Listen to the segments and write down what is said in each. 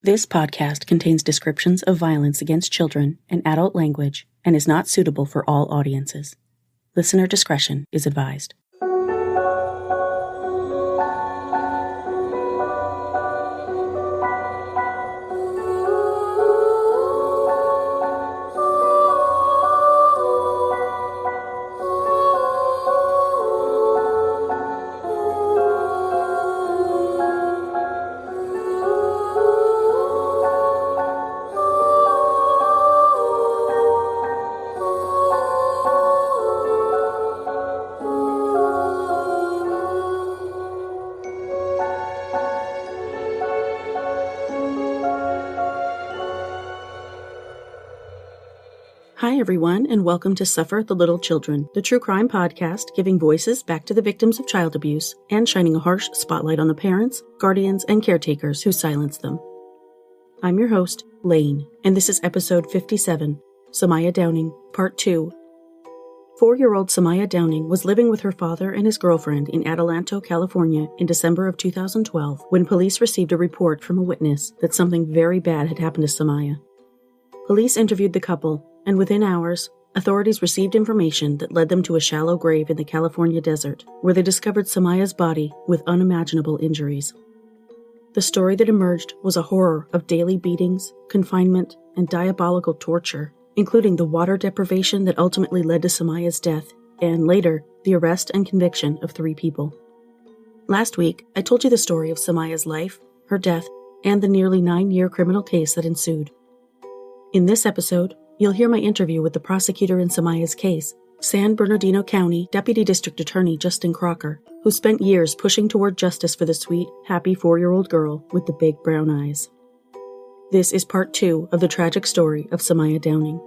This podcast contains descriptions of violence against children and adult language and is not suitable for all audiences. Listener discretion is advised. Hi, everyone, and welcome to Suffer the Little Children, the true crime podcast giving voices back to the victims of child abuse and shining a harsh spotlight on the parents, guardians, and caretakers who silence them. I'm your host, Lane, and this is episode 57, Samiah Downing, Part 2. 4-year-old Samiah Downing was living with her father and his girlfriend in Adelanto, California in December of 2012 when police received a report from a witness that something very bad had happened to Samiah. Police interviewed the couple, and within hours, authorities received information that led them to a shallow grave in the California desert, where they discovered Samiah's body with unimaginable injuries. The story that emerged was a horror of daily beatings, confinement, and diabolical torture, including the water deprivation that ultimately led to Samiah's death, and later, the arrest and conviction of 3 people. Last week, I told you the story of Samiah's life, her death, and the nearly 9-year criminal case that ensued. In this episode, you'll hear my interview with the prosecutor in Samiah's case, San Bernardino County Deputy District Attorney Justin Crocker, who spent years pushing toward justice for the sweet, happy 4-year-old girl with the big brown eyes. This is part 2 of the tragic story of Samiah Downing.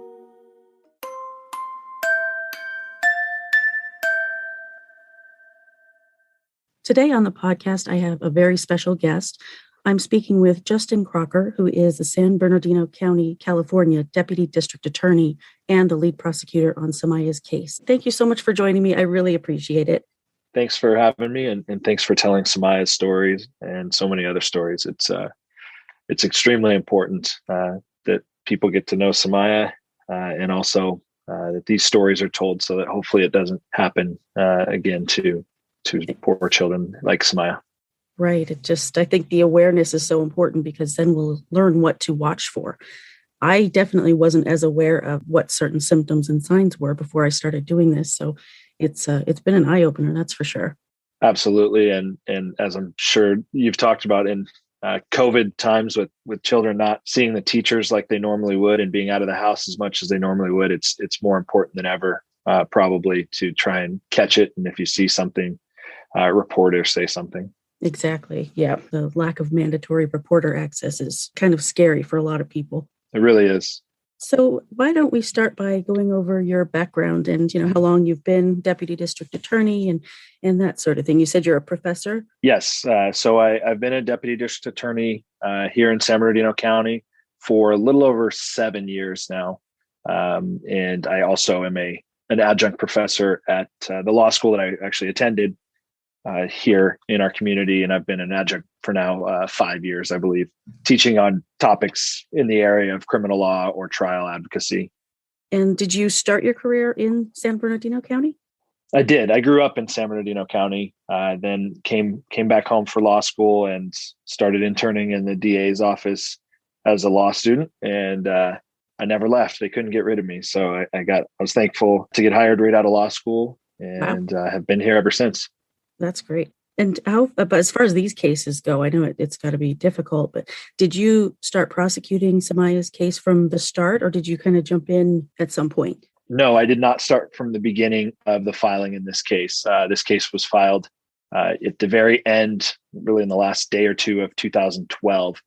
Today on the podcast, I have a very special guest. I'm speaking with Justin Crocker, who is the San Bernardino County, California Deputy District Attorney and the lead prosecutor on Samiah's case. Thank you so much for joining me. I really appreciate it. Thanks for having me, and thanks for telling Samiah's stories and so many other stories. It's extremely important that people get to know Samiah and also that these stories are told so that hopefully it doesn't happen again to poor children like Samiah. Right. I think the awareness is so important because then we'll learn what to watch for. I definitely wasn't as aware of what certain symptoms and signs were before I started doing this. So it's been an eye-opener, that's for sure. Absolutely. And as I'm sure you've talked about in COVID times with children not seeing the teachers like they normally would and being out of the house as much as they normally would, it's more important than ever probably to try and catch it. And if you see something, report or say something. Exactly. Yeah. The lack of mandatory reporter access is kind of scary for a lot of people. It really is. So why don't we start by going over your background and, how long you've been deputy district attorney and that sort of thing. You said you're a professor? Yes. So I've been a deputy district attorney here in San Bernardino County for a little over 7 years now. And I also am an adjunct professor at the law school that I actually attended here in our community. And I've been an adjunct for now 5 years, I believe, teaching on topics in the area of criminal law or trial advocacy. And did you start your career in San Bernardino County? I did. I grew up in San Bernardino County, then came back home for law school and started interning in the DA's office as a law student. And I never left. They couldn't get rid of me. So I was thankful to get hired right out of law school and have been here ever since. That's great. And but as far as these cases go, I know it's got to be difficult, but did you start prosecuting Samiah's case from the start, or did you kind of jump in at some point? No, I did not start from the beginning of the filing in this case. This case was filed at the very end, really in the last day or two of 2012.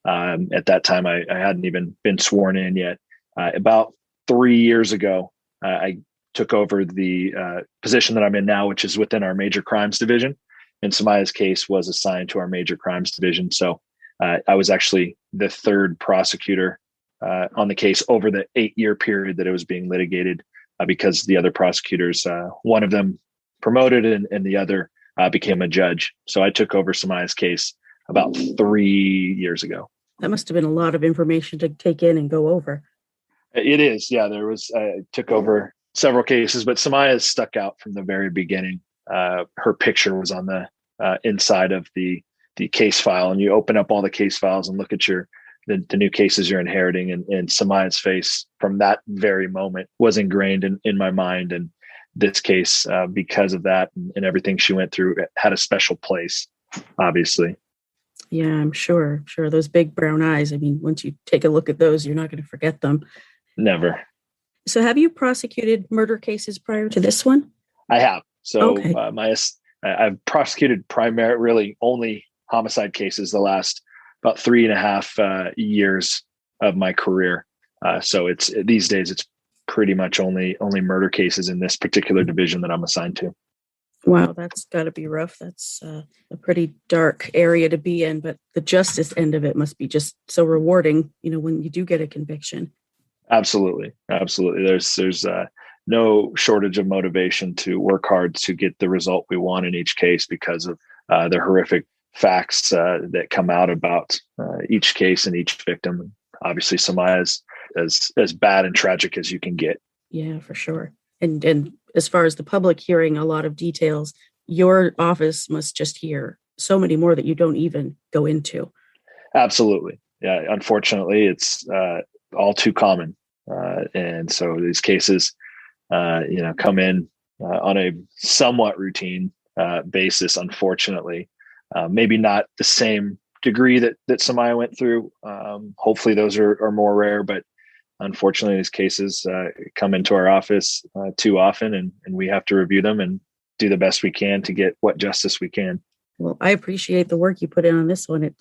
At that time, I hadn't even been sworn in yet. About 3 years ago, I took over the position that I'm in now, which is within our major crimes division. And Samiah's case was assigned to our major crimes division. So I was actually the third prosecutor on the case over the 8-year period that it was being litigated because the other prosecutors, one of them promoted and the other became a judge. So I took over Samiah's case about 3 years ago. That must have been a lot of information to take in and go over. It is. Yeah, there was, I took over several cases, but Samiah stuck out from the very beginning. Her picture was on the inside of the case file, and you open up all the case files and look at the new cases you're inheriting, and Samiah's face from that very moment was ingrained in my mind. And this case, because of that and everything she went through, had a special place, obviously. Yeah, I'm sure. Sure. Those big brown eyes. I mean, once you take a look at those, you're not going to forget them. Never. So have you prosecuted murder cases prior to this one? I have. So Okay. I've prosecuted really only homicide cases the last about 3.5 years of my career. So it's these days it's pretty much only murder cases in this particular division that I'm assigned to. Wow, that's got to be rough. That's a pretty dark area to be in, but the justice end of it must be just so rewarding, when you do get a conviction. Absolutely. There's no shortage of motivation to work hard to get the result we want in each case because of the horrific facts that come out about each case and each victim. Obviously, Samiah is as bad and tragic as you can get. Yeah, for sure. And as far as the public hearing a lot of details, your office must just hear so many more that you don't even go into. Absolutely. Yeah. Unfortunately, it's all too common. And so these cases, come in on a somewhat routine basis, unfortunately. Maybe not the same degree that Samiah went through. Hopefully those are more rare, but unfortunately these cases come into our office too often, and we have to review them and do the best we can to get what justice we can. Well, I appreciate the work you put in on this one. It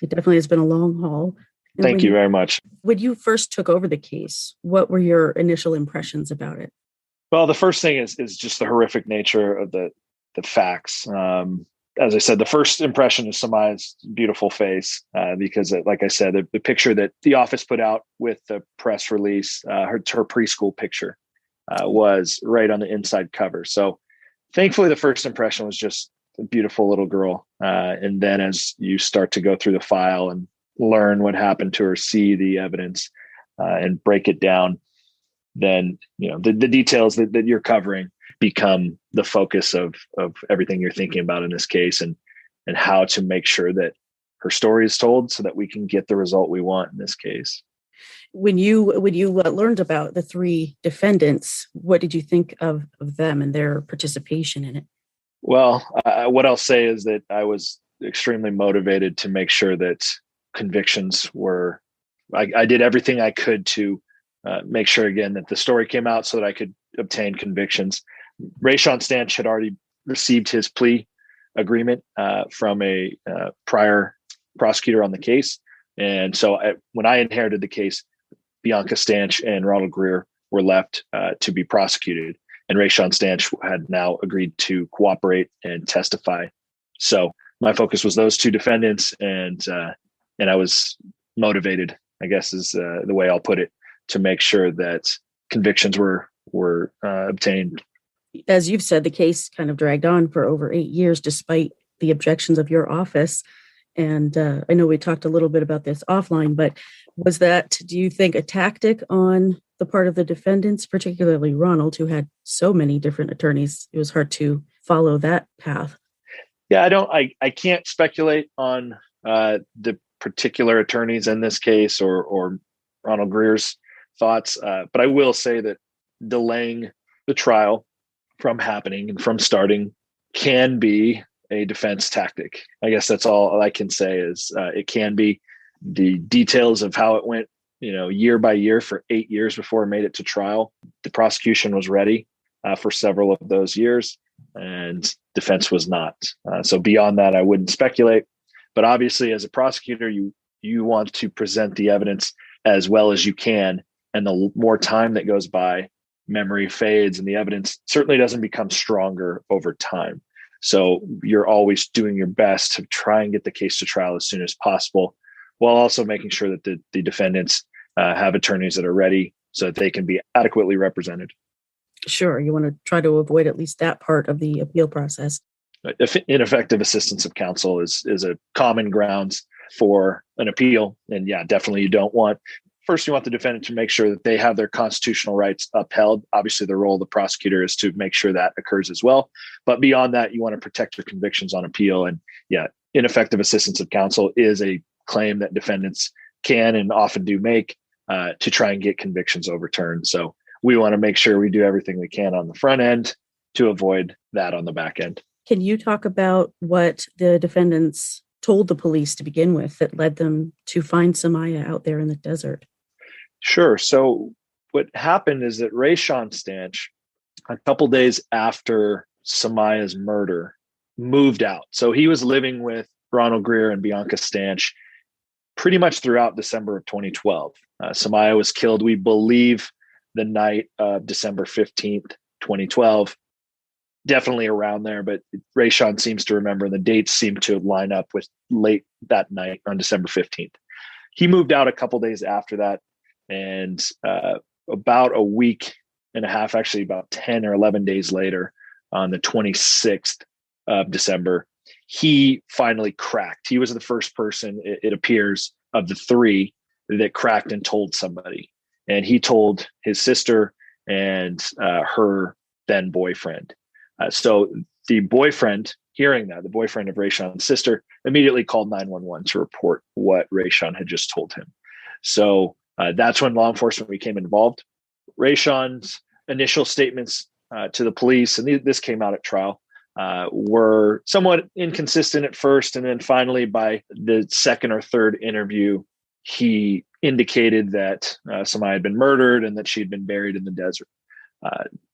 definitely has been a long haul. And Thank you very much. When you first took over the case, what were your initial impressions about it? Well, the first thing is just the horrific nature of the facts. As I said, the first impression is Samiah's beautiful face, because, like I said, the picture that the office put out with the press release, her preschool picture, was right on the inside cover. So thankfully, the first impression was just a beautiful little girl. And then as you start to go through the file and learn what happened to her, see the evidence, and break it down, then the details that you're covering become the focus of everything you're thinking about in this case, and how to make sure that her story is told so that we can get the result we want in this case. When you learned about the 3 defendants, what did you think of them and their participation in it? Well, what I'll say is that I was extremely motivated to make sure that convictions were, I did everything I could to make sure, again, that the story came out so that I could obtain convictions. Rayshawn Stanch had already received his plea agreement from a prior prosecutor on the case. And so when I inherited the case, Bianca Stanch and Ronald Greer were left to be prosecuted. And Rayshawn Stanch had now agreed to cooperate and testify. So my focus was those 2 defendants, and I was motivated, I guess is the way I'll put it, to make sure that convictions were obtained. As you've said, the case kind of dragged on for over 8 years, despite the objections of your office. And I know we talked a little bit about this offline, but was that, do you think, a tactic on the part of the defendants, particularly Ronald, who had so many different attorneys? It was hard to follow that path. Yeah, I can't speculate on the particular attorneys in this case or Ronald Greer's thoughts, but I will say that delaying the trial from happening and from starting can be a defense tactic. I guess that's all I can say is it can be. The details of how it went, year by year for 8 years before it made it to trial. The prosecution was ready for several of those years, and defense was not. So beyond that, I wouldn't speculate. But obviously, as a prosecutor, you want to present the evidence as well as you can. And the more time that goes by, memory fades, and the evidence certainly doesn't become stronger over time. So you're always doing your best to try and get the case to trial as soon as possible, while also making sure that the defendants have attorneys that are ready so that they can be adequately represented. Sure. You want to try to avoid at least that part of the appeal process. Ineffective assistance of counsel is a common grounds for an appeal. And yeah, definitely you don't want, first you want the defendant to make sure that they have their constitutional rights upheld. Obviously the role of the prosecutor is to make sure that occurs as well. But beyond that, you want to protect your convictions on appeal. And yeah, ineffective assistance of counsel is a claim that defendants can and often do make to try and get convictions overturned. So we want to make sure we do everything we can on the front end to avoid that on the back end. Can you talk about what the defendants told the police to begin with that led them to find Samiah out there in the desert? Sure. So what happened is that Rayshawn Stanch, a couple days after Samiah's murder, moved out. So he was living with Ronald Greer and Bianca Stanch pretty much throughout December of 2012. Samiah was killed, we believe, the night of December 15th, 2012. Definitely around there, but Rayshawn seems to remember, and the dates seem to line up with late that night on December 15th. He moved out a couple days after that, and about a week and a half, actually about 10 or 11 days later, on the 26th of December, he finally cracked. He was the first person, it appears, of the three that cracked and told somebody. And he told his sister and her then boyfriend. So the boyfriend, hearing that, the boyfriend of Rayshawn's sister, immediately called 911 to report what Rayshawn had just told him. So that's when law enforcement became involved. Rayshawn's initial statements to the police, and this came out at trial, were somewhat inconsistent at first. And then finally, by the second or third interview, he indicated that Samiah had been murdered and that she had been buried in the desert.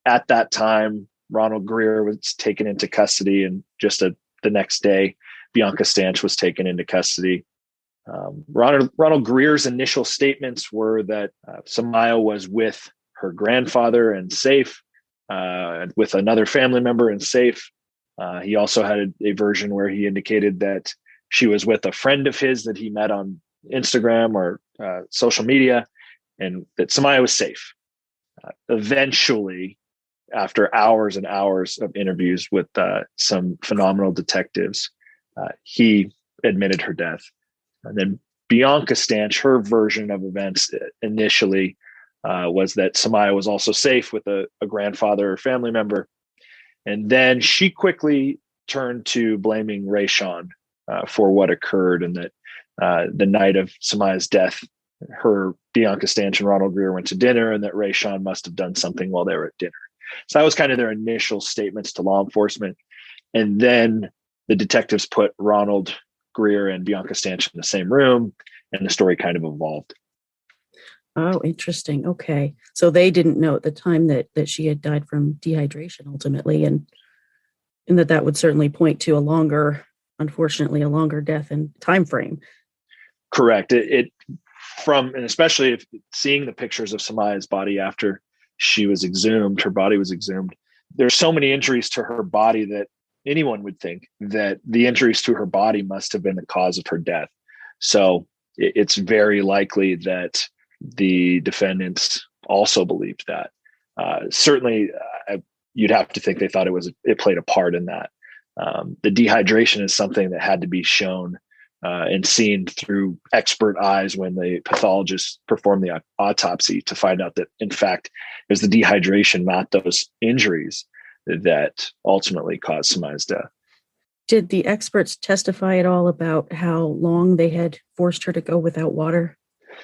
At that time, Ronald Greer was taken into custody, and just the next day, Bianca Stanch was taken into custody. Ronald Greer's initial statements were that Samiah was with her grandfather and safe, with another family member and safe. He also had a version where he indicated that she was with a friend of his that he met on Instagram or social media, and that Samiah was safe. Eventually, after hours and hours of interviews with some phenomenal detectives, he admitted her death. And then Bianca Stanch, her version of events initially was that Samiah was also safe with a grandfather or family member. And then she quickly turned to blaming Rayshawn for what occurred, and that the night of Samiah's death, Bianca Stanch and Ronald Greer went to dinner, and that Rayshawn must have done something while they were at dinner. So that was kind of their initial statements to law enforcement. And then the detectives put Ronald Greer and Bianca Stanch in the same room, and the story kind of evolved. Oh, interesting. Okay. So they didn't know at the time that she had died from dehydration ultimately, and that would certainly point to unfortunately, a longer death and time frame. Correct. And especially if seeing the pictures of Samiah's body after she was exhumed, her body was exhumed, there's so many injuries to her body that anyone would think that the injuries to her body must have been the cause of her death. So it's very likely that the defendants also believed that. Certainly, you'd have to think they thought it played a part in that. The dehydration is something that had to be shown and seen through expert eyes when the pathologist performed the autopsy to find out that, in fact, it was the dehydration, not those injuries, that ultimately caused Samiah's death. Did the experts testify at all about how long they had forced her to go without water?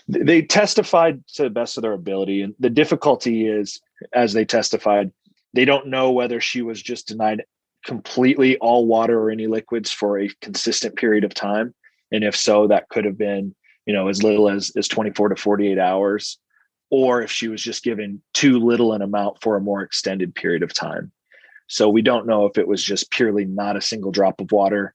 They testified to the best of their ability. And the difficulty is, as they testified, they don't know whether she was just denied completely all water or any liquids for a consistent period of time. And if so, that could have been, as little as 24 to 48 hours, or if she was just given too little an amount for a more extended period of time. So we don't know if it was just purely not a single drop of water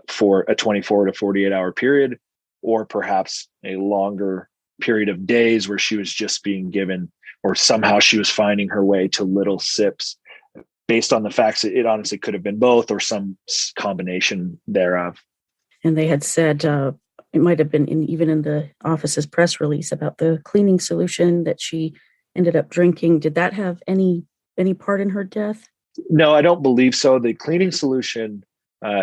for a 24 to 48 hour period, or perhaps a longer period of days where she was just being given, or somehow she was finding her way to little sips. Based on the facts, it honestly could have been both or some combination thereof. And they had said it might have been even in the office's press release about the cleaning solution that she ended up drinking. Did that have any part in her death? No, I don't believe so. The cleaning solution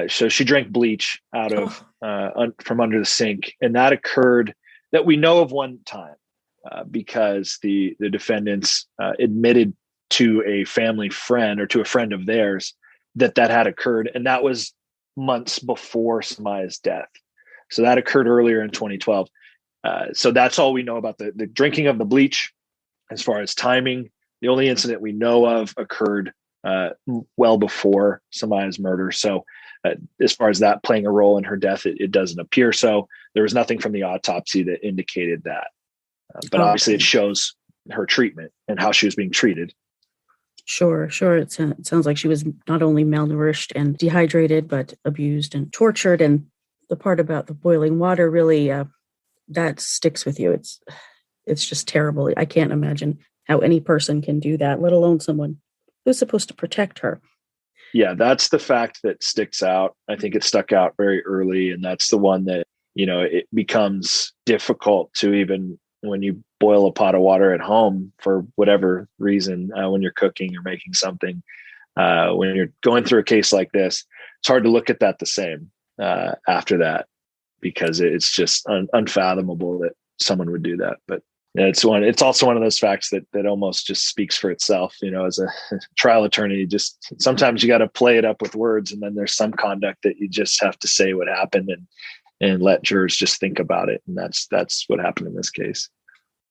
So she drank bleach out of Oh, from under the sink, and that occurred that we know of one time because the defendants admitted to a family friend or to a friend of theirs that had occurred, and that was months before Samiah's death. So that occurred earlier in 2012. So that's all we know about the drinking of the bleach. As far as timing, the only incident we know of occurred well before Samiah's murder. So as far as that playing a role in her death, it doesn't appear so. There was nothing from the autopsy that indicated that. But obviously it shows her treatment and how she was being treated. Sure. It sounds like she was not only malnourished and dehydrated, but abused and tortured. And the part about the boiling water really, that sticks with you. It's just terrible. I can't imagine how any person can do that, let alone someone who's supposed to protect her. Yeah, that's the fact that sticks out. I think it stuck out very early. And that's the one that, it becomes difficult to even when you boil a pot of water at home for whatever reason, when you're cooking or making something, when you're going through a case like this, it's hard to look at that the same after that, because it's just unfathomable that someone would do that. But it's also one of those facts that almost just speaks for itself. As a trial attorney, just sometimes you got to play it up with words, and then there's some conduct that you just have to say what happened and let jurors just think about it. And that's what happened in this case.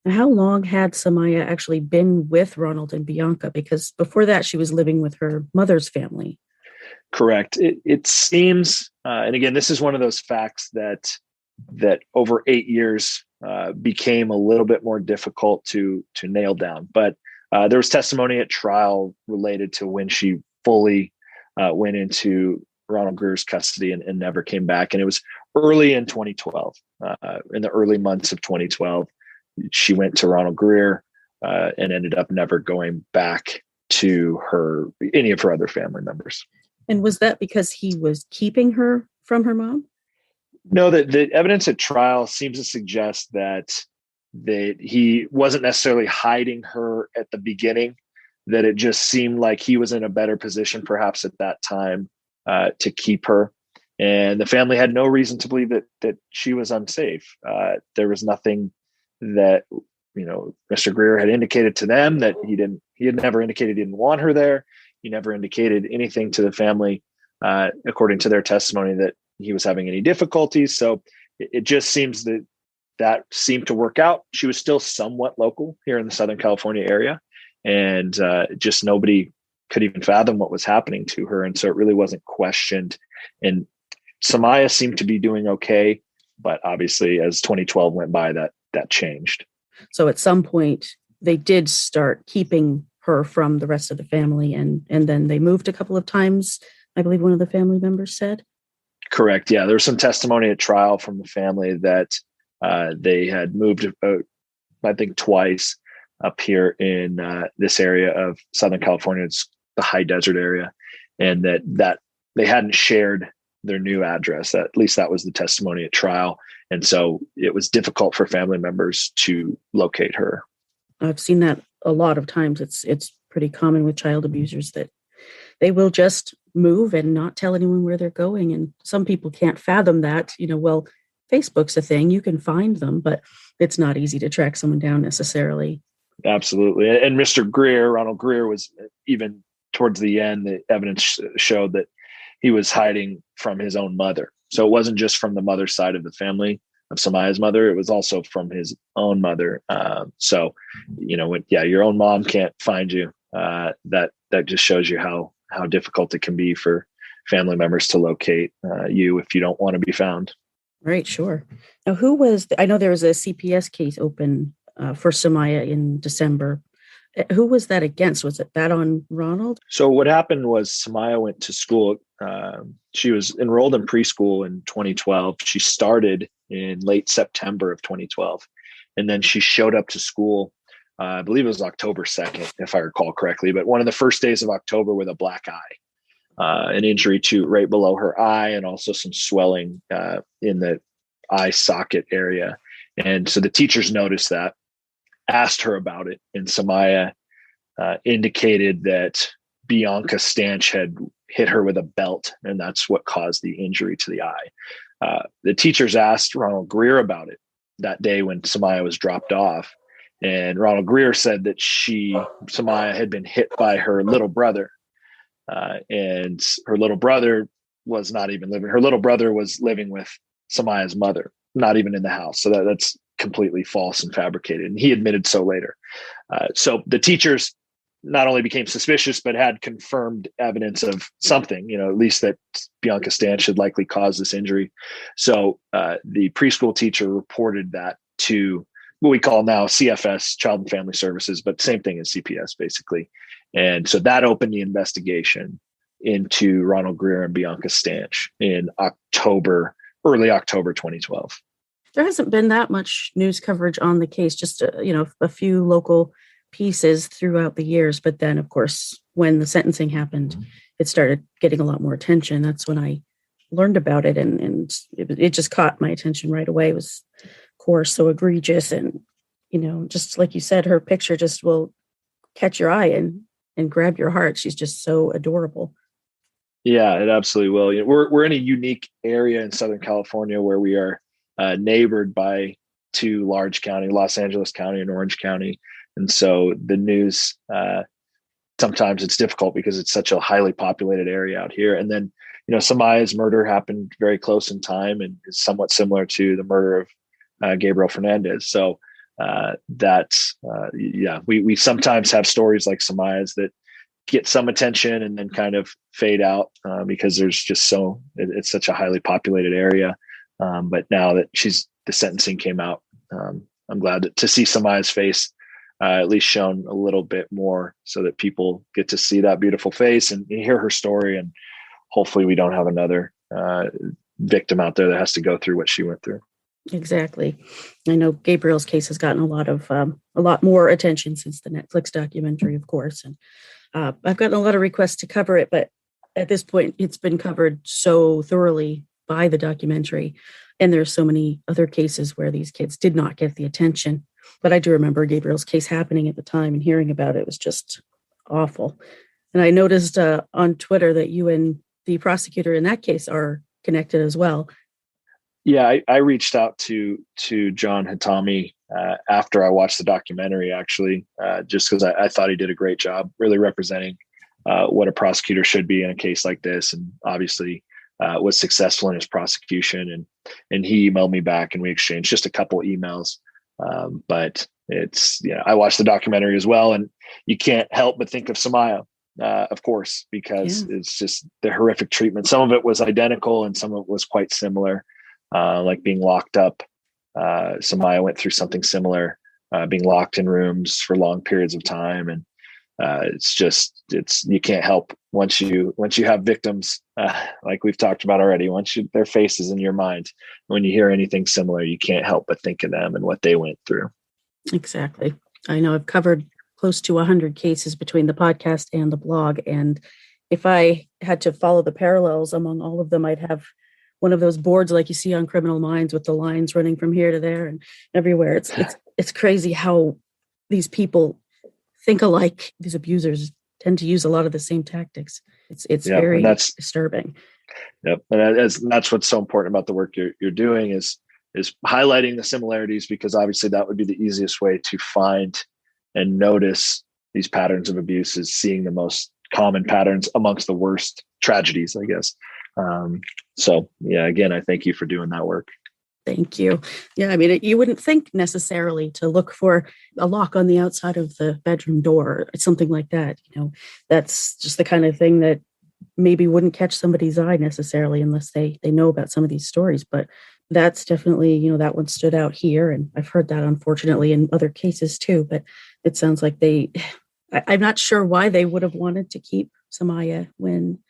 How long had Samiah actually been with Ronald and Bianca? Because before that, she was living with her mother's family. Correct. It seems, and again, this is one of those facts that over 8 years became a little bit more difficult to nail down. But there was testimony at trial related to when she fully went into Ronald Greer's custody and never came back. And it was early in 2012, in the early months of 2012, she went to Ronald Greer and ended up never going back to any of her other family members. And was that because he was keeping her from her mom? No, the evidence at trial seems to suggest that he wasn't necessarily hiding her at the beginning, that it just seemed like he was in a better position perhaps at that time to keep her. And the family had no reason to believe that she was unsafe. There was nothing that, Mr. Greer had indicated to them that he had never indicated he didn't want her there. He never indicated anything to the family, according to their testimony, that he was having any difficulties. So it just seems that seemed to work out. She was still somewhat local here in the Southern California area, and just nobody could even fathom what was happening to her. And so it really wasn't questioned. And Samiah seemed to be doing okay, but obviously as 2012 went by, that changed. So at some point they did start keeping her from the rest of the family, and then they moved a couple of times, I believe one of the family members said. Correct. Yeah, there was some testimony at trial from the family that they had moved about, I think, twice up here in this area of Southern California. It's the high desert area, and that they hadn't shared their new address. At least that was the testimony at trial. And so it was difficult for family members to locate her. I've seen that a lot of times. It's pretty common with child abusers that they will just move and not tell anyone where they're going. And some people can't fathom that. Well, Facebook's a thing, you can find them, but it's not easy to track someone down necessarily. Absolutely. And Mr. Greer, Ronald Greer, was, even towards the end, the evidence showed that he was hiding from his own mother. So it wasn't just from the mother's side of the family, of Samiah's mother, it was also from his own mother. So, when your own mom can't find you, that just shows you how difficult it can be for family members to locate you if you don't want to be found. Right, sure. Now, I know there was a CPS case open for Samiah in December. Who was that against? Was it that on Ronald? So what happened was Samiah went to school. She was enrolled in preschool in 2012. She started in late September of 2012. And then she showed up to school, I believe it was October 2nd, if I recall correctly, but one of the first days of October with a black eye, an injury right below her eye, and also some swelling in the eye socket area. And so the teachers noticed that, asked her about it, and Samiah indicated that Bianca Stanch hit her with a belt, and that's what caused the injury to the eye. The teachers asked Ronald Greer about it that day when Samiah was dropped off. And Ronald Greer said that Samiah had been hit by her little brother. And her little brother was not even living. Her little brother was living with Samiah's mother, not even in the house. So that's completely false and fabricated. And he admitted so later. So the teachers not only became suspicious, but had confirmed evidence of something, at least that Bianca Stanch had likely caused this injury. So the preschool teacher reported that to what we call now CFS, Child and Family Services, but same thing as CPS basically. And so that opened the investigation into Ronald Greer and Bianca Stanch in early October 2012. There hasn't been that much news coverage on the case, just a few local pieces throughout the years. But then, of course, when the sentencing happened, it started getting a lot more attention. That's when I learned about it, and it just caught my attention right away. It was, of course, so egregious. And, just like you said, her picture just will catch your eye and grab your heart. She's just so adorable. Yeah, it absolutely will. We're in a unique area in Southern California where we are neighbored by two large counties, Los Angeles County and Orange County. And so the news, sometimes it's difficult because it's such a highly populated area out here. And then, Samiah's murder happened very close in time and is somewhat similar to the murder of Gabriel Fernandez. So we sometimes have stories like Samiah's that get some attention and then kind of fade out because there's just it's such a highly populated area. But now that the sentencing came out, I'm glad to see Samiah's face at least shown a little bit more so that people get to see that beautiful face and hear her story. And hopefully we don't have another victim out there that has to go through what she went through. Exactly. I know Gabriel's case has gotten a lot more attention since the Netflix documentary, of course. And I've gotten a lot of requests to cover it, but at this point it's been covered so thoroughly by the documentary. And there's so many other cases where these kids did not get the attention. But I do remember Gabriel's case happening at the time, and hearing about it was just awful. And I noticed on Twitter that you and the prosecutor in that case are connected as well. Yeah, I reached out to John Hitami after I watched the documentary, actually, just because I thought he did a great job really representing what a prosecutor should be in a case like this. And obviously was successful in his prosecution. And he emailed me back and we exchanged just a couple emails. But I watched the documentary as well, and you can't help but think of Samiah, of course, because it's just the horrific treatment. Some of it was identical and some of it was quite similar, like being locked up. Samiah went through something similar, being locked in rooms for long periods of time. And you can't help once you have victims, like we've talked about already, their face is in your mind, when you hear anything similar, you can't help but think of them and what they went through. Exactly. I know I've covered close to 100 cases between the podcast and the blog. And if I had to follow the parallels among all of them, I'd have one of those boards like you see on Criminal Minds with the lines running from here to there and everywhere. It's crazy how these people think alike. These abusers tend to use a lot of the same tactics. It's very disturbing. Yep. And that's what's so important about the work you're doing is highlighting the similarities, because obviously that would be the easiest way to find and notice these patterns of abuse, is seeing the most common patterns amongst the worst tragedies, I guess. So yeah, again, I thank you for doing that work. Thank you. Yeah, I mean, you wouldn't think necessarily to look for a lock on the outside of the bedroom door, or something like that. That's just the kind of thing that maybe wouldn't catch somebody's eye necessarily unless they know about some of these stories. But that's definitely, that one stood out here. And I've heard that, unfortunately, in other cases too. But it sounds like I'm not sure why they would have wanted to keep Samiah when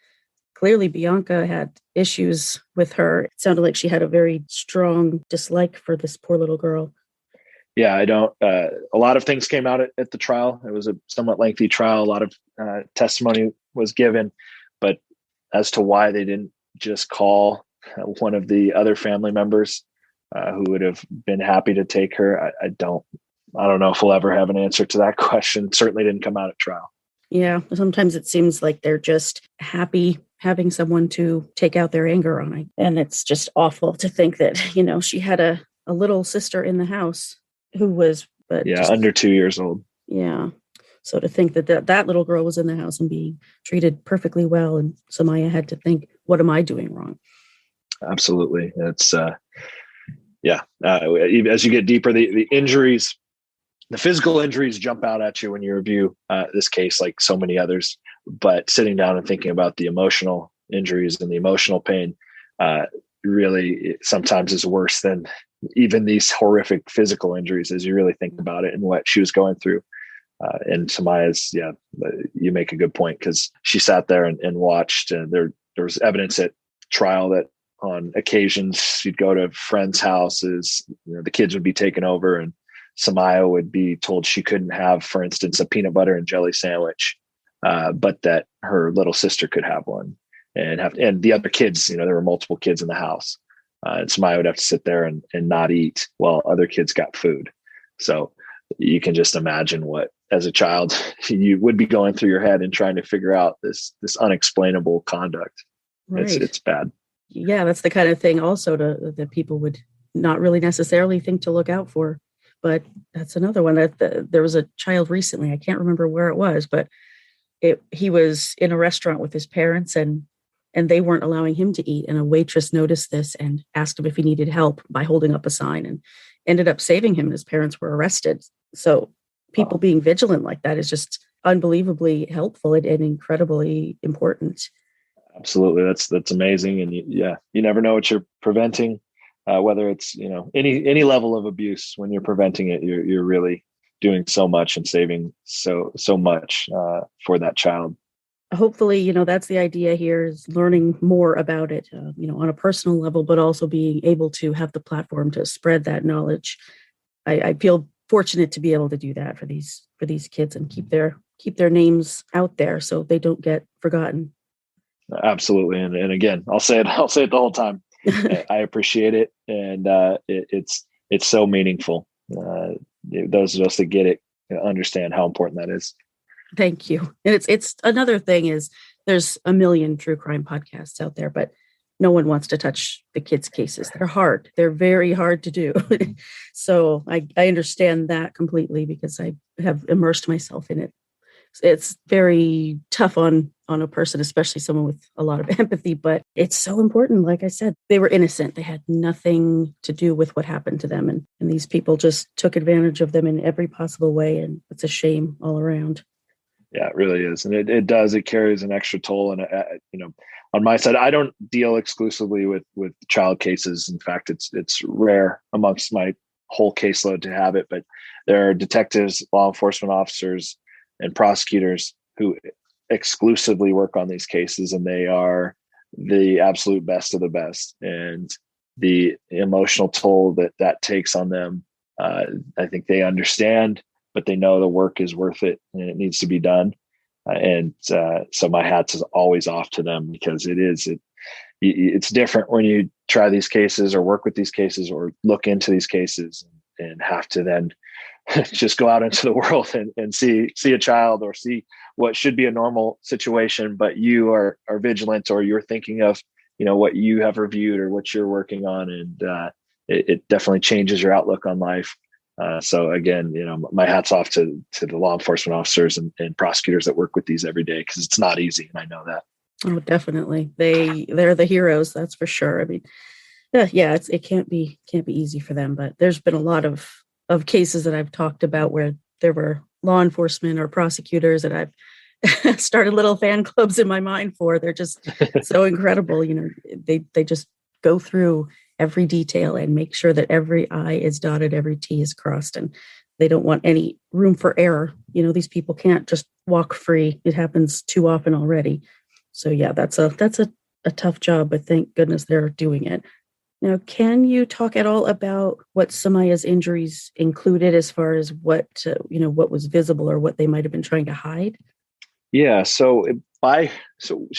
clearly Bianca had issues with her. It sounded like she had a very strong dislike for this poor little girl. Yeah, a lot of things came out at the trial. It was a somewhat lengthy trial. A lot of testimony was given, but as to why they didn't just call one of the other family members who would have been happy to take her, I don't know if we'll ever have an answer to that question. It certainly didn't come out at trial. Yeah, sometimes it seems like they're just happy having someone to take out their anger on. And it's just awful to think that, she had a little sister in the house who was, under 2 years old. Yeah. So to think that little girl was in the house and being treated perfectly well, and Samiah had to think, what am I doing wrong? Absolutely. It's, as you get deeper, the injuries, the physical injuries jump out at you when you review this case, like so many others. But sitting down and thinking about the emotional injuries and the emotional pain really sometimes is worse than even these horrific physical injuries as you really think about it and what she was going through. And Samiah's, you make a good point, because she sat there and watched, and there was evidence at trial that on occasions she'd go to friends' houses, the kids would be taken over, and Samiah would be told she couldn't have, for instance, a peanut butter and jelly sandwich, but that her little sister could have one, and the other kids, there were multiple kids in the house, and Samiah would have to sit there and not eat while other kids got food. So you can just imagine what, as a child, you would be going through your head and trying to figure out this unexplainable conduct. Right. It's bad. Yeah, that's the kind of thing also that people would not really necessarily think to look out for. But that's another one that there was a child recently, I can't remember where it was, but he was in a restaurant with his parents, and they weren't allowing him to eat. And a waitress noticed this and asked him if he needed help by holding up a sign, and ended up saving him. And his parents were arrested. So people being vigilant like that is just unbelievably helpful and incredibly important. Absolutely. That's amazing. And you never know what you're preventing, whether it's, any level of abuse. When you're preventing it, you're really doing so much and saving so much for that child. Hopefully, that's the idea here, is learning more about it, on a personal level, but also being able to have the platform to spread that knowledge. I feel fortunate to be able to do that for these kids and keep their names out there so they don't get forgotten. Absolutely. And again, I'll say it the whole time. I appreciate it. And it's so meaningful. Those of us that get it understand how important that is. Thank you. And it's another thing is there's a million true crime podcasts out there, but no one wants to touch the kids' cases. They're hard. They're very hard to do. So I understand that completely, because I have immersed myself in it. It's very tough on a person, especially someone with a lot of empathy, but it's so important. Like I said, they were innocent. They had nothing to do with what happened to them. And these people just took advantage of them in every possible way. And it's a shame all around. Yeah, it really is. And it carries an extra toll. And, on my side, I don't deal exclusively with child cases. In fact, it's rare amongst my whole caseload to have it, but there are detectives, law enforcement officers, and prosecutors who exclusively work on these cases, and they are the absolute best of the best. And the emotional toll that takes on them, I think they understand, but they know the work is worth it and it needs to be done. So my hat's is always off to them, because it's different when you try these cases or work with these cases or look into these cases and have to then just go out into the world and see a child or see what should be a normal situation, but you are vigilant, or you're thinking of, what you have reviewed or what you're working on. And it definitely changes your outlook on life. So again, my hat's off to the law enforcement officers and prosecutors that work with these every day, because it's not easy. And I know that. Oh, definitely. They're the heroes. That's for sure. I mean, it can't be easy for them, but there's been a lot of cases that I've talked about where there were law enforcement or prosecutors that I've started little fan clubs in my mind for. They're just so incredible. They just go through every detail and make sure that every I is dotted, every T is crossed, and they don't want any room for error. These people can't just walk free. It happens too often already. So yeah, that's a tough job, but thank goodness they're doing it. Now, can you talk at all about what Samiah's injuries included, as far as what was visible or what they might have been trying to hide? Yeah. So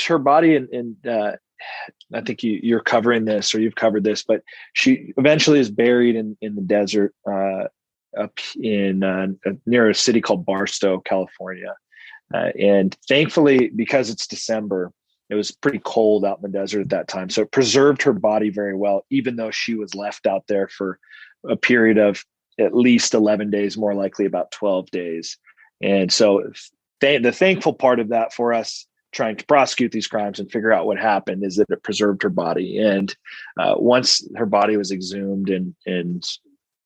her body, and I think you're covering this, or you've covered this, but she eventually is buried in the desert up in near a city called Barstow, California. And thankfully, because it's December, It was pretty cold out in the desert at that time. So it preserved her body very well, even though she was left out there for a period of at least 11 days, more likely about 12 days. And so the thankful part of that for us trying to prosecute these crimes and figure out what happened is that it preserved her body. And once her body was exhumed and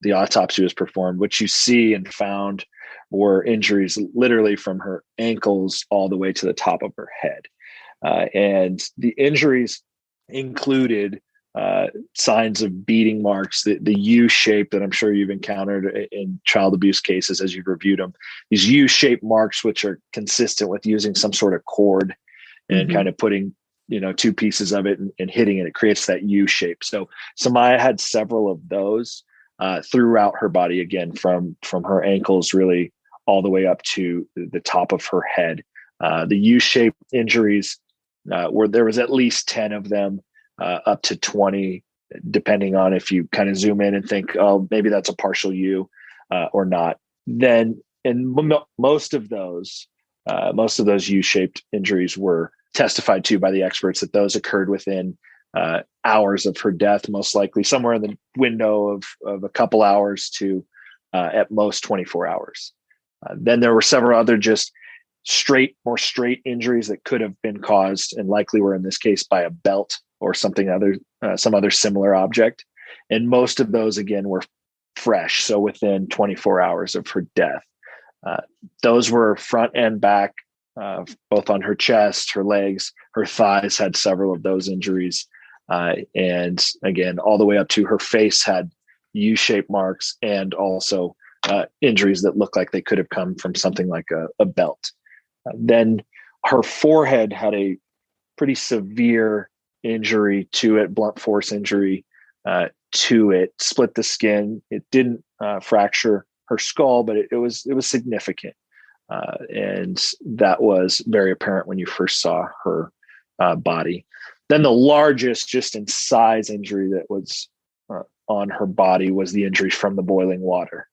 the autopsy was performed, what you see and found were injuries literally from her ankles all the way to the top of her head. And the injuries included signs of beating marks, the U shape that I'm sure you've encountered in child abuse cases as you've reviewed them. These U-shaped marks, which are consistent with using some sort of cord and kind of putting, two pieces of it and hitting it. It creates that U shape. So Samiah had several of those throughout her body, again, from her ankles really all the way up to the top of her head. The U-shaped injuries where there was at least 10 of them, up to 20, depending on if you kind of zoom in and think, oh, maybe that's a partial U or not. Then in most of those U-shaped injuries were testified to by the experts that those occurred within hours of her death, most likely somewhere in the window of a couple hours to at most 24 hours. Then there were several other just more straight injuries that could have been caused and likely were in this case by a belt or some other similar object. And most of those, again, were fresh. So within 24 hours of her death, those were front and back, both on her chest, her legs, her thighs had several of those injuries. And again, all the way up to her face had U-shaped marks and also injuries that looked like they could have come from something like a belt. Then her forehead had a pretty severe injury to it, blunt force injury to it, split the skin. It didn't fracture her skull, but it was significant. And that was very apparent when you first saw her body. Then the largest, just in size, injury that was on her body was the injury from the boiling water.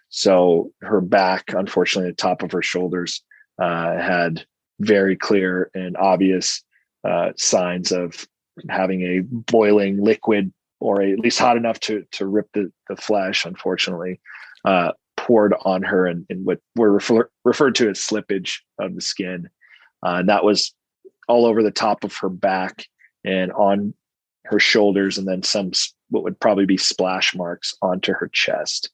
So her back, unfortunately, the top of her shoulders had very clear and obvious signs of having a boiling liquid, or at least hot enough to rip the flesh, unfortunately, poured on her, and what were referred to as slippage of the skin. That was all over the top of her back and on her shoulders, and then some what would probably be splash marks onto her chest.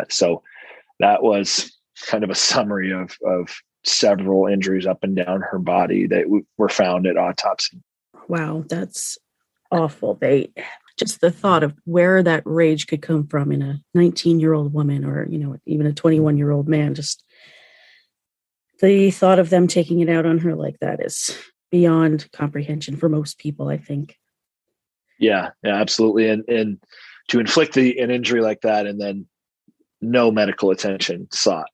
So that was kind of a summary of several injuries up and down her body that were found at autopsy. Wow, that's awful. Just the thought of where that rage could come from in a 19-year-old woman, or even a 21-year-old man, just the thought of them taking it out on her like that is beyond comprehension for most people, I think. Yeah, absolutely. And to inflict an injury like that and then no medical attention sought.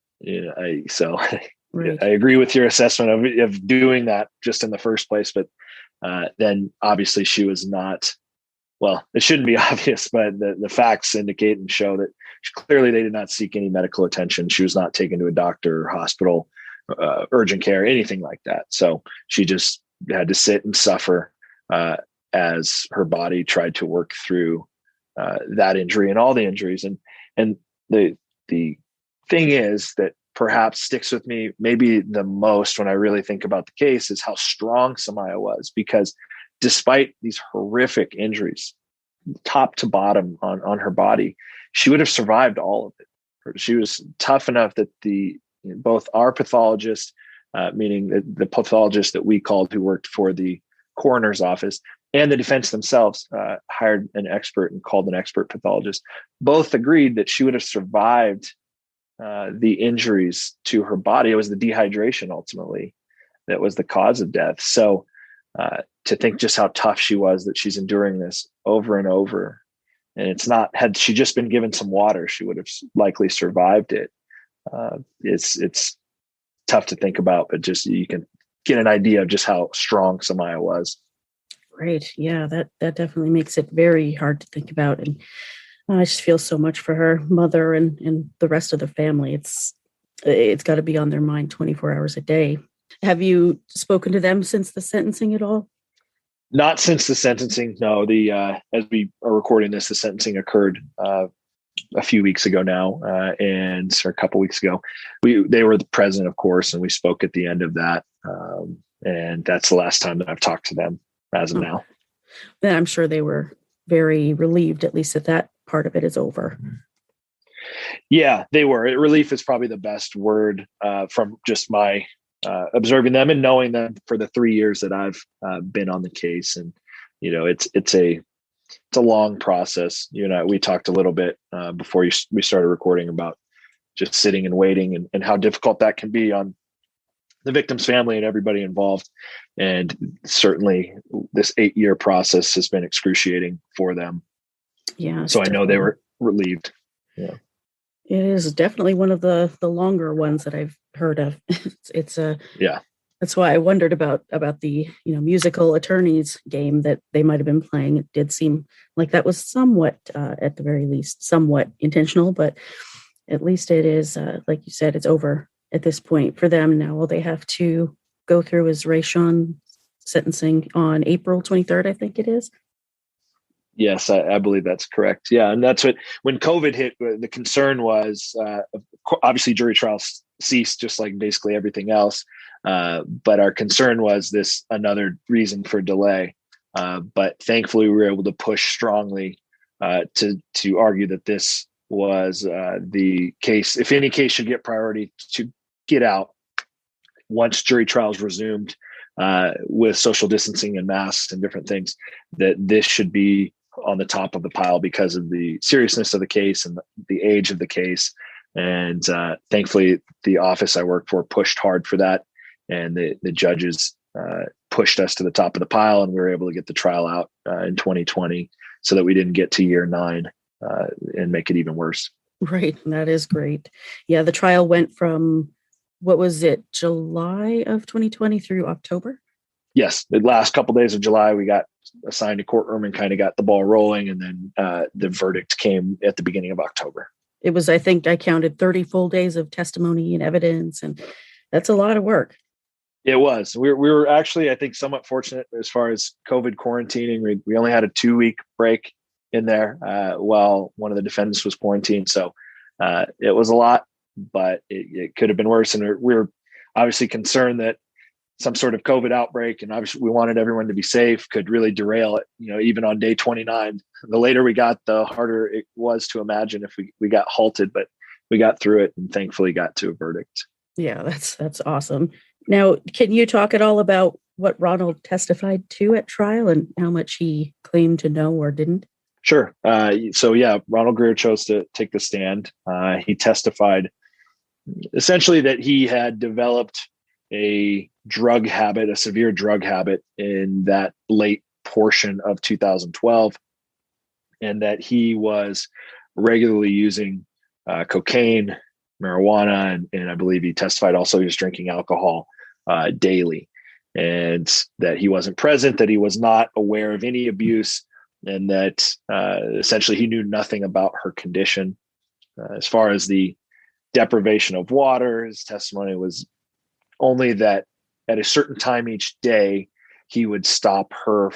Right. I agree with your assessment of doing that just in the first place, but then obviously she was not, well, it shouldn't be obvious, but the facts indicate and show that clearly they did not seek any medical attention. She was not taken to a doctor or hospital, urgent care, anything like that. So she just had to sit and suffer as her body tried to work through that injury and all the injuries. And the thing is that perhaps sticks with me maybe the most when I really think about the case is how strong Samiah was, because despite these horrific injuries, top to bottom on her body, she would have survived all of it. She was tough enough that both our pathologist, meaning the pathologist that we called who worked for the coroner's office, and the defense themselves hired an expert and called an expert pathologist, both agreed that she would have survived the injuries to her body. It was the dehydration ultimately that was the cause of death. So to think just how tough she was, that she's enduring this over and over. And it's not, had she just been given some water, she would have likely survived it. It's tough to think about, but just you can get an idea of just how strong Samiah was. Right. Yeah, that definitely makes it very hard to think about. And I just feel so much for her mother and the rest of the family. It's got to be on their mind 24 hours a day. Have you spoken to them since the sentencing at all? Not since the sentencing. No, as we are recording this, the sentencing occurred a few weeks ago now, or a couple weeks ago. They were present, of course, and we spoke at the end of that. And that's the last time that I've talked to them as of now. Then I'm sure they were very relieved, at least that part of it is over. Yeah, they were. Relief is probably the best word from just my observing them and knowing them for the 3 years that I've been on the case. And, it's a long process. We talked a little bit before we started recording about just sitting and waiting and how difficult that can be on the victim's family and everybody involved. And certainly this 8-year process has been excruciating for them. Yeah. So I know they were relieved. Yeah. It is definitely one of the longer ones that I've heard of. It's yeah. That's why I wondered about the musical attorneys game that they might have been playing. It did seem like that was somewhat, at the very least, somewhat intentional, but at least it is, like you said, it's over at this point for them now. All they have to go through is Rayshawn sentencing on April 23rd, I think it is. Yes, I believe that's correct. Yeah, and that's when COVID hit, the concern was obviously jury trials ceased, just like basically everything else. But our concern was this another reason for delay. But thankfully, we were able to push strongly to argue that this was the case. If any case should get priority to get out once jury trials resumed with social distancing and masks and different things, that this should be on the top of the pile because of the seriousness of the case and the age of the case. And thankfully, the office I work for pushed hard for that. And the judges pushed us to the top of the pile, and we were able to get the trial out in 2020 so that we didn't get to year 9 and make it even worse. Right. That is great. Yeah. The trial went from, what was it, July of 2020 through October? Yes. The last couple of days of July, we got assigned a courtroom and kind of got the ball rolling. And then the verdict came at the beginning of October. It was, I think I counted 30 full days of testimony and evidence, and that's a lot of work. It was. We were actually, I think, somewhat fortunate as far as COVID quarantining. We only had a 2-week break in there while one of the defendants was quarantined. So it was a lot, but it could have been worse. And we were obviously concerned that some sort of COVID outbreak, and obviously we wanted everyone to be safe, could really derail it. Even on day 29, the later we got, the harder it was to imagine if we got halted, but we got through it and thankfully got to a verdict. Yeah, that's awesome. Now, can you talk at all about what Ronald testified to at trial and how much he claimed to know or didn't? Sure. Ronald Greer chose to take the stand. He testified essentially that he had developed a drug habit, a severe drug habit in that late portion of 2012, and that he was regularly using cocaine, marijuana, and I believe he testified also he was drinking alcohol daily, and that he wasn't present, that he was not aware of any abuse, and that essentially he knew nothing about her condition. As far as the deprivation of water, his testimony was only that at a certain time each day, he would stop her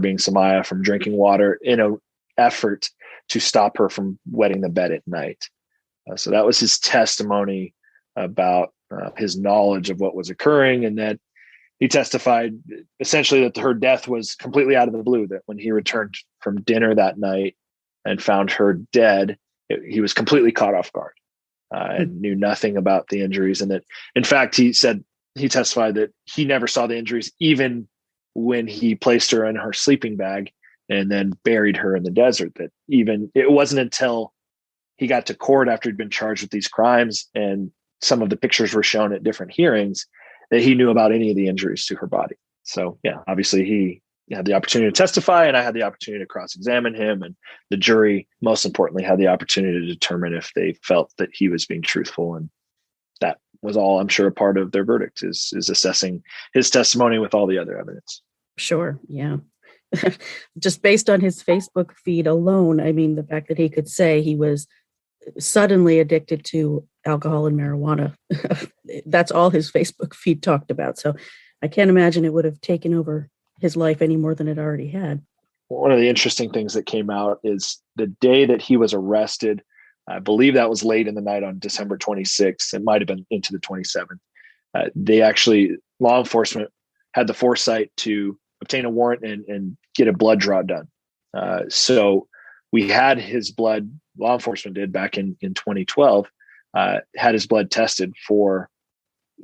being Samiah, from drinking water in an effort to stop her from wetting the bed at night. So that was his testimony about his knowledge of what was occurring, and that he testified essentially that her death was completely out of the blue, that when he returned from dinner that night and found her dead, he was completely caught off guard and knew nothing about the injuries. And that, in fact, he testified that he never saw the injuries, even when he placed her in her sleeping bag and then buried her in the desert. That even it wasn't until he got to court after he'd been charged with these crimes and some of the pictures were shown at different hearings that he knew about any of the injuries to her body. So yeah, obviously he had the opportunity to testify, and I had the opportunity to cross-examine him, and the jury, most importantly, had the opportunity to determine if they felt that he was being truthful. And that was all, I'm sure, a part of their verdict is assessing his testimony with all the other evidence. Sure. Yeah. Just based on his Facebook feed alone, I mean, the fact that he could say he was suddenly addicted to alcohol and marijuana. That's all his Facebook feed talked about. So I can't imagine it would have taken over his life any more than it already had. One of the interesting things that came out is the day that he was arrested. I believe that was late in the night on December 26th. It might have been into the 27th. Law enforcement had the foresight to obtain a warrant and get a blood draw done. So we had his blood, law enforcement did back in 2012, had his blood tested for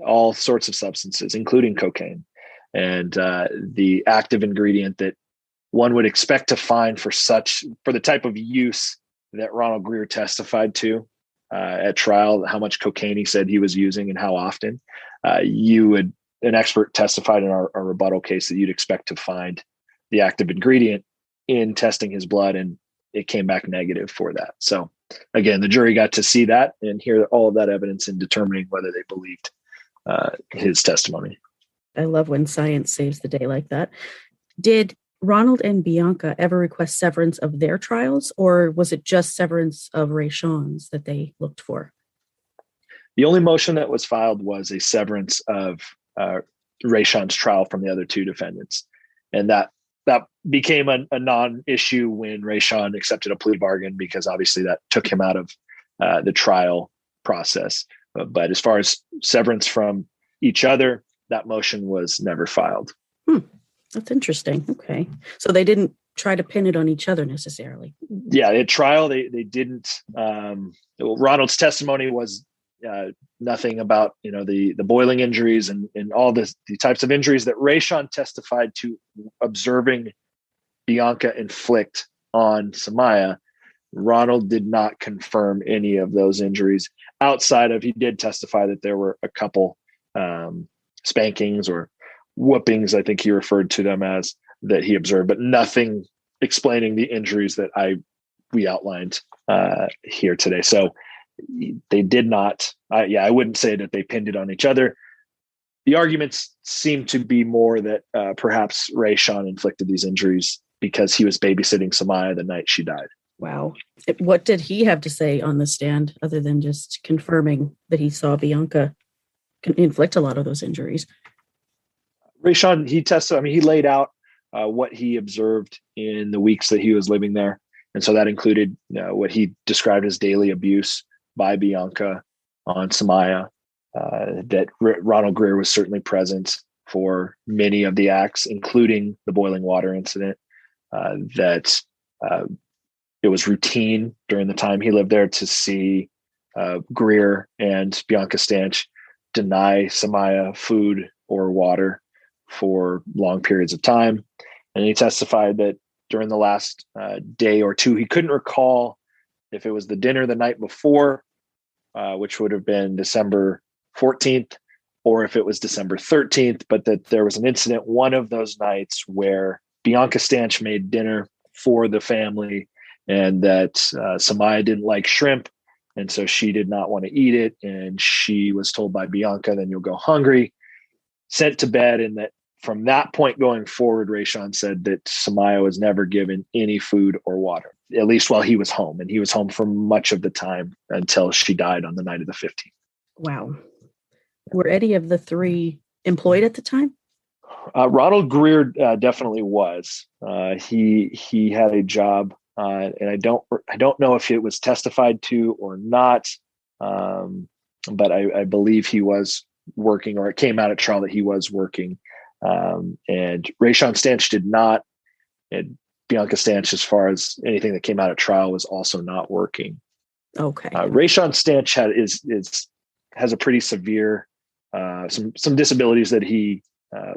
all sorts of substances, including cocaine. And the active ingredient that one would expect to find for the type of use that Ronald Greer testified to at trial, how much cocaine he said he was using and how often, an expert testified in our rebuttal case that you'd expect to find the active ingredient in testing his blood, and it came back negative for that. So again, the jury got to see that and hear all of that evidence in determining whether they believed his testimony. I love when science saves the day like that. Did Ronald and Bianca ever request severance of their trials, or was it just severance of Rayshawn's that they looked for? The only motion that was filed was a severance of Rayshawn's trial from the other two defendants. And that became a non-issue when Rayshawn accepted a plea bargain, because obviously that took him out of the trial process. But as far as severance from each other, that motion was never filed. That's interesting. Okay. So they didn't try to pin it on each other necessarily. Yeah, at trial, they didn't. Ronald's testimony was nothing about, the boiling injuries and all the types of injuries that Rayshawn testified to observing Bianca inflict on Samiah. Ronald did not confirm any of those injuries outside of, he did testify that there were a couple spankings or whoopings, I think he referred to them as, that he observed, but nothing explaining the injuries that we outlined here today. So they did not, I wouldn't say that they pinned it on each other. The arguments seem to be more that perhaps Rayshawn inflicted these injuries because he was babysitting Samiah the night she died. Wow. What did he have to say on the stand other than just confirming that he saw Bianca inflict a lot of those injuries? Rayshawn, he testified, he laid out what he observed in the weeks that he was living there. And so that included what he described as daily abuse by Bianca on Samiah, that Ronald Greer was certainly present for many of the acts, including the boiling water incident, that it was routine during the time he lived there to see Greer and Bianca Stanch deny Samiah food or water for long periods of time. And he testified that during the last day or two, he couldn't recall if it was the dinner the night before, which would have been December 14th, or if it was December 13th, but that there was an incident one of those nights where Bianca Stanch made dinner for the family, and that Samiah didn't like shrimp, and so she did not want to eat it, and she was told by Bianca, then you'll go hungry, sent to bed, and that from that point going forward, Rayshawn said that Samiah was never given any food or water, at least while he was home. And he was home for much of the time until she died on the night of the 15th. Wow. Were any of the three employed at the time? Ronald Greer definitely was. He had a job, and I don't know if it was testified to or not, but I believe he was working, or it came out at trial that he was working. And Rayshawn Stanch did not, and Bianca Stanch, as far as anything that came out at trial, was also not working. Okay. Rayshawn Stanch has a pretty severe, some disabilities that he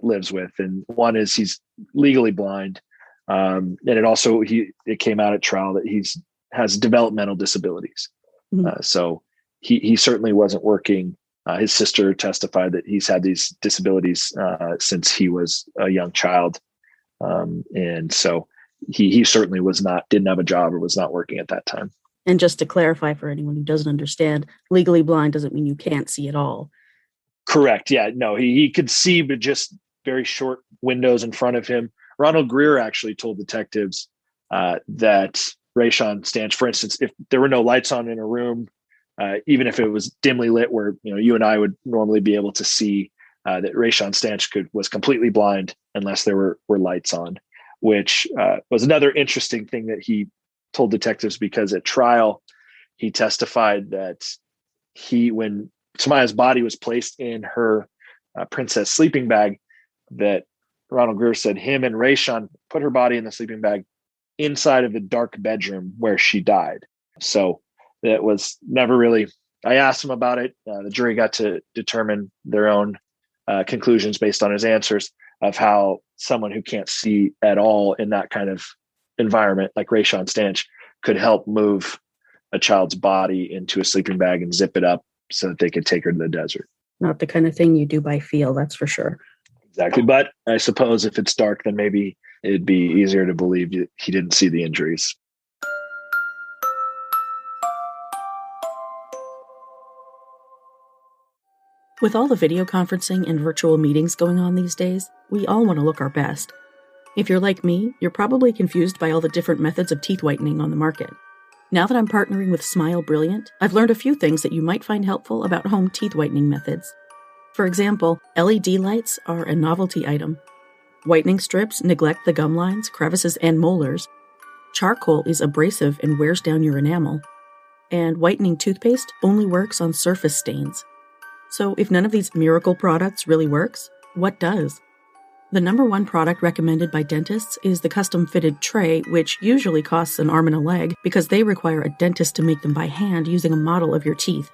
lives with, and one is he's legally blind, and it came out at trial that has developmental disabilities. Mm-hmm. So he certainly wasn't working. His sister testified that he's had these disabilities since he was a young child. And so he certainly didn't have a job or was not working at that time. And just to clarify for anyone who doesn't understand, legally blind doesn't mean you can't see at all. Correct. Yeah, no, he could see, but just very short windows in front of him. Ronald Greer actually told detectives that Rayshawn Stanch, for instance, if there were no lights on in a room, even if it was dimly lit, where you and I would normally be able to see, that Rayshawn Stanch was completely blind unless there were lights on, which was another interesting thing that he told detectives, because at trial he testified that when Samiah's body was placed in her princess sleeping bag, that Ronald Greer said him and Rayshawn put her body in the sleeping bag inside of the dark bedroom where she died. So that was never really, I asked him about it. The jury got to determine their own conclusions based on his answers of how someone who can't see at all in that kind of environment, like Rayshawn Stanch, could help move a child's body into a sleeping bag and zip it up so that they could take her to the desert. Not the kind of thing you do by feel, that's for sure. Exactly. But I suppose if it's dark, then maybe it'd be easier to believe he didn't see the injuries. With all the video conferencing and virtual meetings going on these days, we all want to look our best. If you're like me, you're probably confused by all the different methods of teeth whitening on the market. Now that I'm partnering with Smile Brilliant, I've learned a few things that you might find helpful about home teeth whitening methods. For example, LED lights are a novelty item. Whitening strips neglect the gum lines, crevices, and molars. Charcoal is abrasive and wears down your enamel. And whitening toothpaste only works on surface stains. So if none of these miracle products really works, what does? The number one product recommended by dentists is the custom-fitted tray, which usually costs an arm and a leg because they require a dentist to make them by hand using a model of your teeth.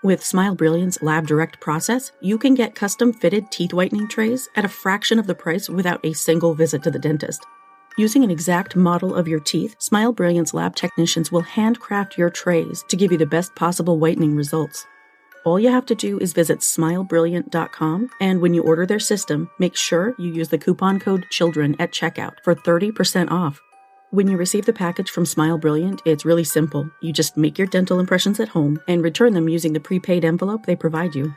With Smile Brilliant's Lab Direct process, you can get custom-fitted teeth whitening trays at a fraction of the price without a single visit to the dentist. Using an exact model of your teeth, Smile Brilliant's lab technicians will handcraft your trays to give you the best possible whitening results. All you have to do is visit smilebrilliant.com, and when you order their system, make sure you use the coupon code CHILDREN at checkout for 30% off. When you receive the package from Smile Brilliant, it's really simple. You just make your dental impressions at home and return them using the prepaid envelope they provide you.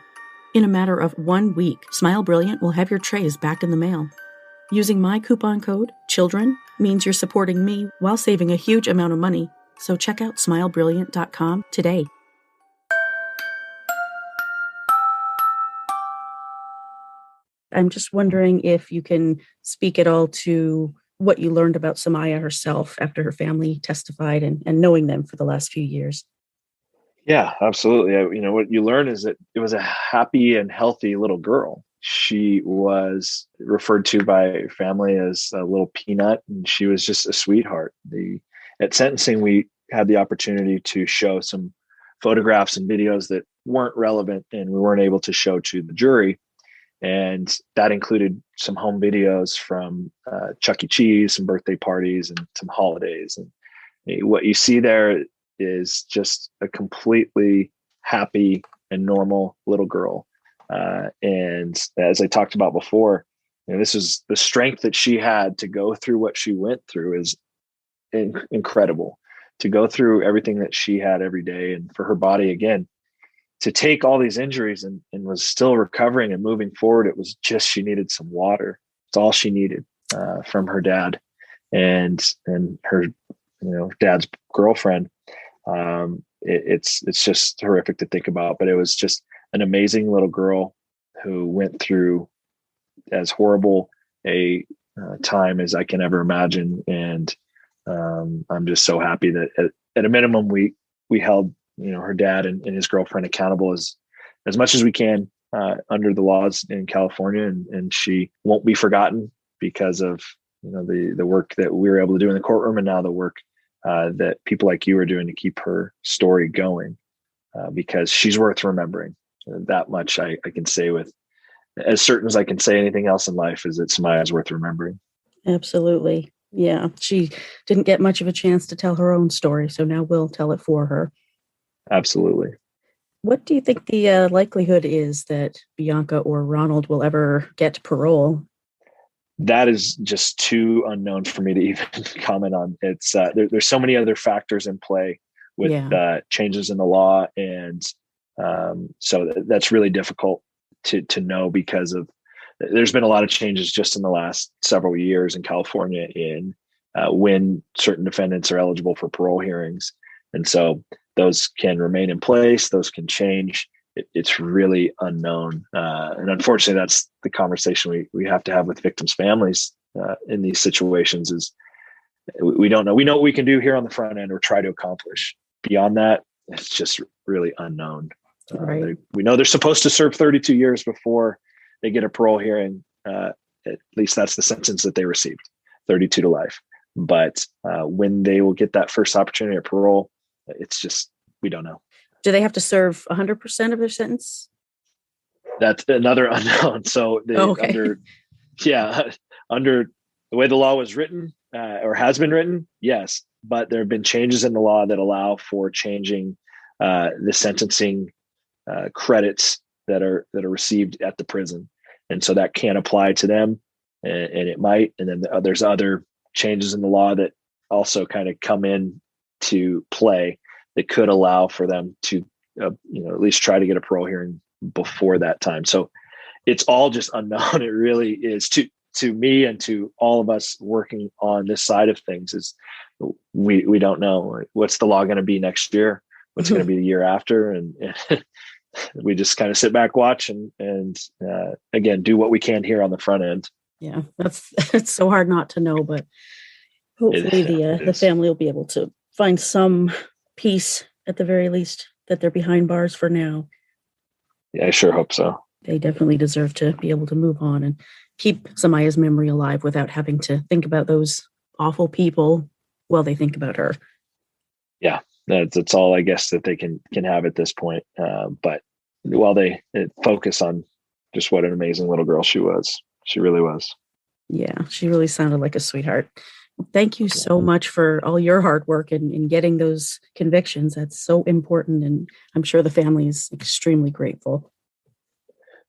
In a matter of 1 week, Smile Brilliant will have your trays back in the mail. Using my coupon code, CHILDREN, means you're supporting me while saving a huge amount of money. So check out smilebrilliant.com today. I'm just wondering if you can speak at all to what you learned about Samiah herself after her family testified and knowing them for the last few years. Yeah, absolutely. What you learn is that it was a happy and healthy little girl. She was referred to by family as a little peanut, and she was just a sweetheart. At sentencing, we had the opportunity to show some photographs and videos that weren't relevant and we weren't able to show to the jury. And that included some home videos from Chuck E. Cheese, some birthday parties, and some holidays. And what you see there is just a completely happy and normal little girl. And as I talked about before, this is the strength that she had to go through what she went through is incredible. To go through everything that she had every day, and for her body, again, to take all these injuries and was still recovering and moving forward. It was just, she needed some water. It's all she needed from her dad and her, dad's girlfriend. It's just horrific to think about, but it was just an amazing little girl who went through as horrible a time as I can ever imagine. And I'm just so happy that at a minimum, we held her dad and his girlfriend accountable as much as we can under the laws in California, and she won't be forgotten because of the work that we were able to do in the courtroom, and now the work that people like you are doing to keep her story going, because she's worth remembering. That much I can say with as certain as I can say anything else in life, is that Samiah is worth remembering. Absolutely. Yeah, she didn't get much of a chance to tell her own story, so now we'll tell it for her. Absolutely. What do you think the likelihood is that Bianca or Ronald will ever get parole? That is just too unknown for me to even comment on. It's there's so many other factors in play with changes in the law, and so that's really difficult to know, because of there's been a lot of changes just in the last several years in California in when certain defendants are eligible for parole hearings. And so those can remain in place, those can change. It's really unknown. And unfortunately, that's the conversation we have to have with victims' families in these situations is we don't know. We know what we can do here on the front end or try to accomplish. Beyond that, it's just really unknown. Right. We know they're supposed to serve 32 years before they get a parole hearing. At least that's the sentence that they received, 32 to life. But when they will get that first opportunity at parole, it's just, we don't know. Do they have to serve 100% of their sentence? That's another unknown. So under the way the law was written or has been written, yes. But there have been changes in the law that allow for changing the sentencing credits that are received at the prison. And so that can apply to them, and it might. And then there's other changes in the law that also kind of come in to play that could allow for them to, at least try to get a parole hearing before that time. So it's all just unknown. It really is to me and to all of us working on this side of things is we don't know what's the law going to be next year, what's going to be the year after. And we just kind of sit back, watch and again, do what we can here on the front end. Yeah, it's so hard not to know, but hopefully the family will be able to find some peace at the very least that they're behind bars for now. Yeah, I sure hope so. They definitely deserve to be able to move on and keep Samiah's memory alive without having to think about those awful people while they think about her. Yeah, that's all I guess that they can have at this point. But while they focus on just what an amazing little girl she was. She really was. Yeah, she really sounded like a sweetheart. Thank you so much for all your hard work in getting those convictions. That's so important. And I'm sure the family is extremely grateful.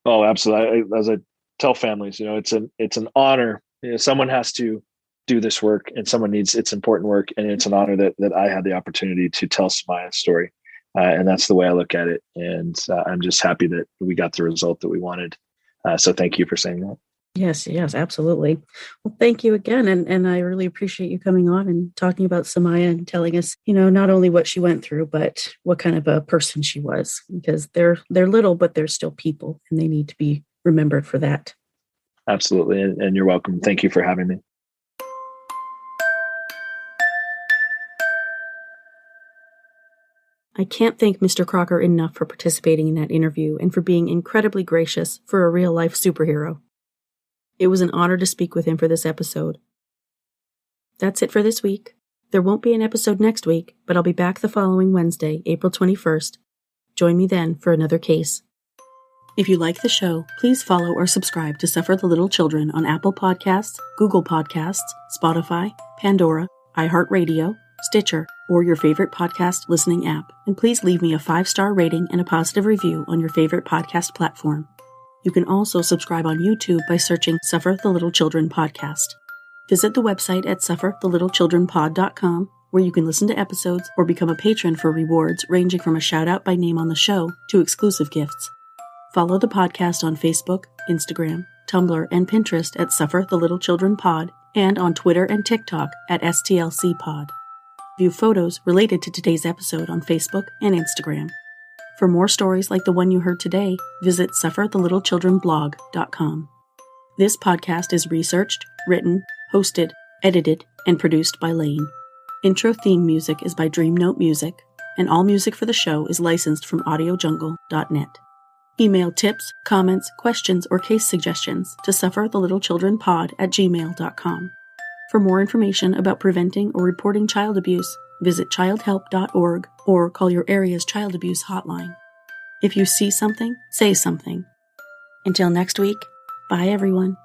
Oh, absolutely. As I tell families, it's an honor. Someone has to do this work and it's important work. And it's an honor that I had the opportunity to tell Samiah's story. And that's the way I look at it. And I'm just happy that we got the result that we wanted. So thank you for saying that. Yes, absolutely. Well, thank you again. And I really appreciate you coming on and talking about Samiah and telling us, not only what she went through, but what kind of a person she was, because they're little, but they're still people and they need to be remembered for that. Absolutely. And you're welcome. Thank you for having me. I can't thank Mr. Crocker enough for participating in that interview and for being incredibly gracious for a real-life superhero. It was an honor to speak with him for this episode. That's it for this week. There won't be an episode next week, but I'll be back the following Wednesday, April 21st. Join me then for another case. If you like the show, please follow or subscribe to Suffer the Little Children on Apple Podcasts, Google Podcasts, Spotify, Pandora, iHeartRadio, Stitcher, or your favorite podcast listening app. And please leave me a 5-star rating and a positive review on your favorite podcast platform. You can also subscribe on YouTube by searching Suffer the Little Children Podcast. Visit the website at sufferthelittlechildrenpod.com, where you can listen to episodes or become a patron for rewards ranging from a shout-out by name on the show to exclusive gifts. Follow the podcast on Facebook, Instagram, Tumblr, and Pinterest at Suffer the Little Children Pod, and on Twitter and TikTok at STLC Pod. View photos related to today's episode on Facebook and Instagram. For more stories like the one you heard today, visit sufferthelittlechildrenblog.com. This podcast is researched, written, hosted, edited, and produced by Lane. Intro theme music is by Dreamnote Music, and all music for the show is licensed from audiojungle.net. Email tips, comments, questions, or case suggestions to sufferthelittlechildrenpod@gmail.com. For more information about preventing or reporting child abuse, visit childhelp.org or call your area's child abuse hotline. If you see something, say something. Until next week, bye everyone.